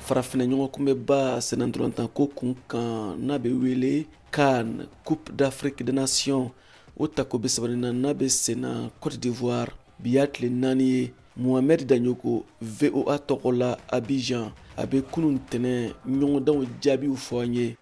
farafina ɲɔgɔn kunbɛba senantolantanko kun kan n'a bɛ wele CAN Coupe d'Afrique des Nations o tako bɛ sabanina n'a bɛ senna Côte d'Ivoire bi y'a tile 4 ye. Mohamed Dagnoko VOA tɔgɔ la Abidjan a bɛ kunun tɛnɛ ɲɔgɔndanw jaabiw fɔ an ye.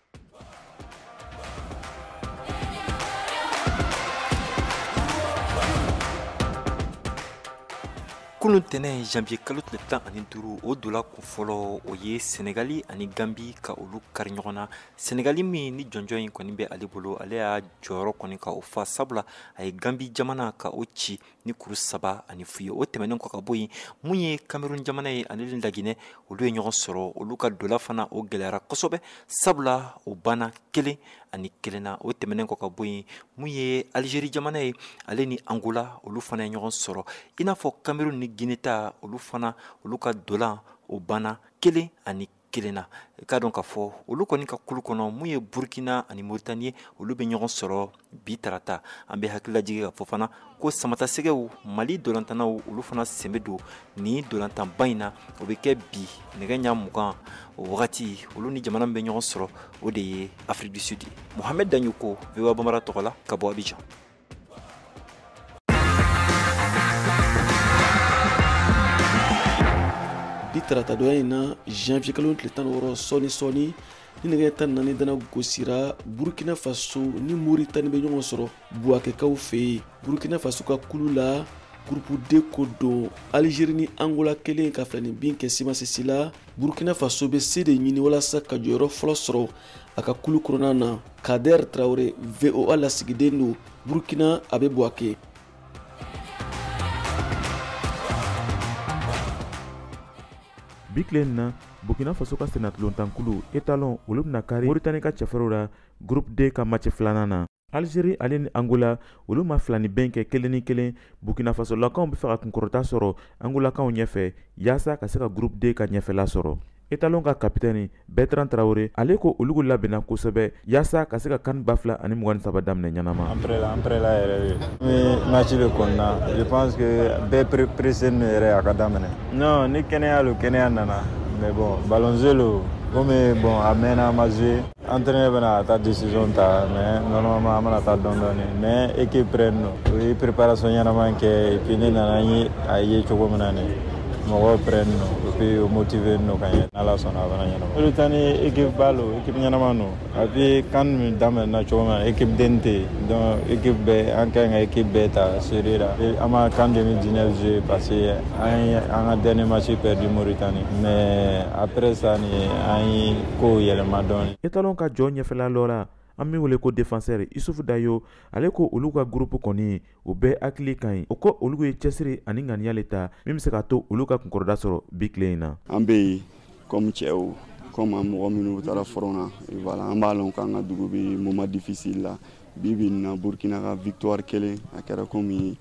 Kunun tɛnɛ janvier kalo tile 15 o dola kun fɔlɔ o ye Senegali ani Gambi ka olu kari ɲɔgɔn na. Senegali min ni jɔnjɔn in kɔni bɛ ale bolo, ale y'a jɔyɔrɔ kɔni ka o fa, sabula a ye Gambi jamana ka o ci ni kuru 3 ani 0 ye. O tɛmɛnen kɔ ka bɔ yen, mun ye Cameroun jamana ye ani Laginɛ, olu ye ɲɔgɔn sɔrɔ, olu ka dola fana o gɛlɛyara kosɛbɛ, sabula o banna 1-1 na. O tɛmɛnen kɔ ka bɔ yen, mun ye Algérie jamana ye, ale ni Angola olu fana ye ɲɔgɔn sɔrɔ, i n'a fɔ Cameroun ni Guinée olu fana olu ka dola o banna 1-1 na. Ka dɔn ka fɔ olu kɔni ka kulu kɔnɔ mun ye Burkina ani Mauritanie olu bɛ ɲɔgɔn sɔrɔ bi tarata. An bɛ hakililajigi ka fɔ fana ko samatasɛgɛw Mali dolantanaw olu fana sen bɛ don ni dolantanba in na. O bɛ kɛ bi nɛgɛ ɲɛ 20 o wagati olu ni jamana bɛ ɲɔgɔn sɔrɔ, o de ye Afrique du Sud. Mohamed Dagnoko VOA Bambara tɔgɔ la ka bɔ Abidjan. Bi tarata doya in na janvier kalo tile 16 sɔni ni nɛgɛ 14 dana gosira Burkina Faso ni Mauritanie bɛ ɲɔgɔn sɔrɔ Buakekaw fɛ yen. Burkina Faso ka kulu la groupe D ko don Algérie ni Angola kelen ka filani bin kɛ simasisi la. Burkina Faso bɛ se de ɲini walasa ka jɔyɔrɔ fɔlɔ sɔrɔ a ka kulu kɔnɔna na. Kader Traoré VOA lasigiden don Burkina a bɛ Buake. Biklen na Burkina Faso ka senatulontankulu etalon olu bɛna kari Mauritanie ka cɛfɛrɛw la groupe D ka match 2nan na. Algérie ale ni Angola olu ma filani bɛn kɛ 1-1. Burkina Faso lakaw bɛ fɛ ka kunkɔrɔta sɔrɔ Angolakaw ɲɛfɛ yaasa ka se ka groupe D ka ɲɛfɛla sɔrɔ. Etalon ka kapitɛni Bertrand Traoré ale ko olu labɛnna kosɛbɛ yaasa ka se ka CAN 2023 daminɛ ɲɛnama. Après la yɛrɛ match bɛ kɔnɔna, je pense que bɛɛ pressé no yɛrɛ a ka daminɛ. Non, ni kɛnɛya nana, mais bon ballon jeu lo comme bon a mɛnna ma jouer. Entraîneur bɛna ta décision ta, mais normalement an mana taa dɔɔni mais équipe prenne no. O ye préparation ɲɛnama kɛ et puis ne nana ye a ye cogo min na ne. Mɔgɔw prenne no et puis o motiver no ka ɲɛ n'Ala sɔnna a bana ɲɛnama. Mauritanie équipe balo équipe ɲɛnama no et puis CAN min daminɛna cogo min na équipe den tɛ donc équipe bɛɛ an ka ɲi ka équipe bɛɛ ta sérieux la. An ma CAN 2019 jouer parce que an ka dernier match perdu Mauritanie, mais après ça ni an ye kow yɛlɛma dɔɔni. Etalon ka jɔ ɲɛfɛla lɔ la an bɛ wele ko défenseur Issoufou Dayo, ale ko olu ka groupe kɔni o bɛɛ hakili ka ɲi. O ko olu ye cɛsiri ani ŋaniya le ta min bɛ se ka to olu ka kunkɔrɔta sɔrɔ bi tile in na. An bɛ yen comme cɛw comme an mɔgɔ minnu taara front na, voilà an b'a lɔn k'an ka dugu bɛ moment difficile la. Bi bi in na Burkina ka victoire kelen a kɛra comme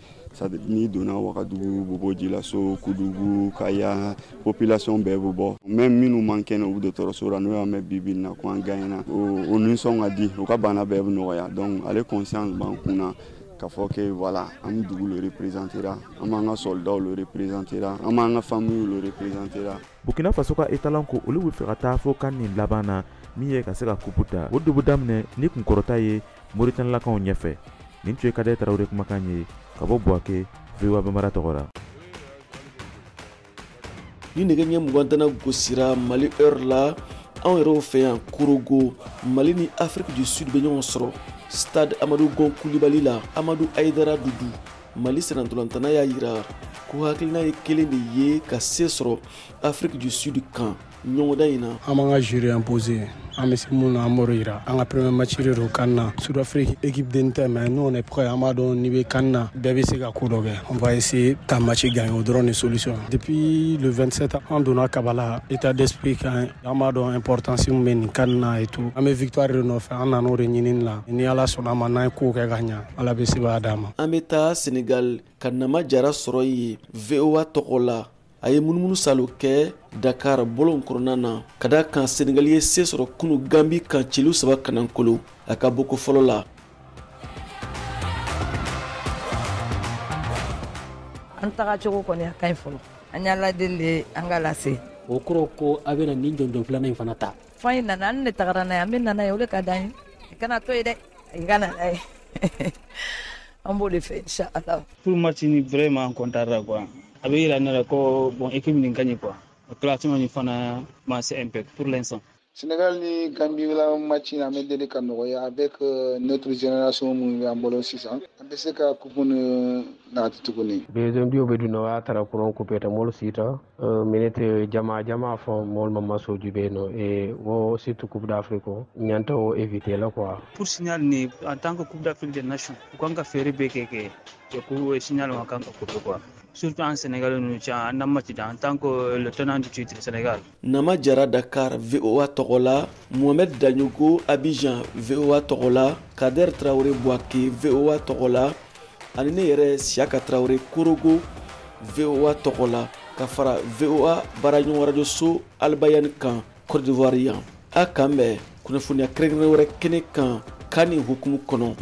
ni donna Wagadugu Boboji la so Kudugu Kaya population bɛɛ bɛ bɔ, même minnu man kɛnɛ u bɛ dɔgɔtɔrɔso la n'o y'a mɛn bi bi in na ko an gagnera o nisɔn ka di u ka bana bɛɛ bɛ nɔgɔya. Donc ale conscience b'an kunna k'a fɔ que voilà an dugu le représentera, an b'an ka soldats le représentera, an b'an ka famille le représentera. Burkina Faso ka etalon ko olu bɛ fɛ ka taa fo CAN nin laban na min ye ka se ka kupu ta. O dugu daminɛ ni kunkɔrɔta ye Mauritanie lakaw ɲɛfɛ. Nin tun ye Kader Traoré kumakan ye ka bɔ Buake VOA Bambara tɔgɔ la. Ni nɛgɛ ɲɛ 20 dana gosira Mali heure la anw yɛrɛw fɛ yan Korogo Mali ni Afrique du Sud bɛ ɲɔgɔn sɔrɔ stade Amadou Gon Coulibaly la. Amadou Aïdara Doudou Mali senatolantana y'a yira ko hakilina ye kelen de ye ka se sɔrɔ Afrique du Sud kan ɲɔgɔndan in na. An b'an ka jury imposer an bɛ se mun na an b'o yira. An ka premier match de don CAN na. Sud-Afrique équipe den tɛ mais nous on est prêt. An b'a dɔn n'i bɛ CAN na bɛɛ bɛ se ka ko dɔ kɛ. On va essayer ta match gagner o dɔrɔn de solution. Depuis le 27 an donna Kabala état d'esprit kan an b'a dɔn importance min bɛ nin CAN na et tout. An bɛ victoire de nɔfɛ an nana o de ɲini la. Ni Ala sɔnna a ma n'an ye ko kɛ ka ɲa Ala bɛ se b'a d'an ma. An bɛ taa Sénégal ka Nama Jara sɔrɔ yen VOA tɔgɔ la. A ye munumunu salo kɛ Dakar bolon kɔnɔna na ka da kan Senegal ye se sɔrɔ kunu Gambi kan celu 3 kanankolo a ka boko fɔlɔ la. An taga cogo kɔni a kaɲi fɔlɔ. An y'a ladeli an ka lase o kɔrɔ ko a bɛna nin jɔnjɔn filanan in fana ta. Fa in nana an ne tagara n'a ye an bɛ nana ye o de ka d'an ye i kana to ye dɛ i ka nana ye an b'o de fɛ inshallah. Pour match ni vraiment content ra quoi a bɛ yira ne la ko bon équipe nin gagne quoi classement ni fana ma c'est impact pour l'instant. Sénégal ni Gambie la match na me deli ka nɔgɔya avec notre génération mun bɛ an bolo sisan an bɛ se ka coupe naati tuguni. Deuxième dio be dunɔgɔya tara courant coupé ta mol sita minute jama fɔ mol ma maso jube no et wo surtout coupe d'Afrique ñanta o éviter la quoi. Pour signal ni en tant que coupe d'Afrique des nations ko kan ka fere be keke ko signal ma kan ka coupe quoi. Surtout en Sénégal, nous avons un match en tant que le tenant du titre Sénégal. Nama Jara Dakar, VOA Togola, Mohamed Danyugo, Abidjan, VOA Togola, Kader Traoré Bouaké, VOA Togola, Anine Yere Siaka Traoré Kourogo, VOA Togola, Kafara VOA Baragnon Radio So, Albayan Kan, Côte d'Ivoire. Akambe, Kunafunia Kregre Kene Kan, Kani Hukumu Kono.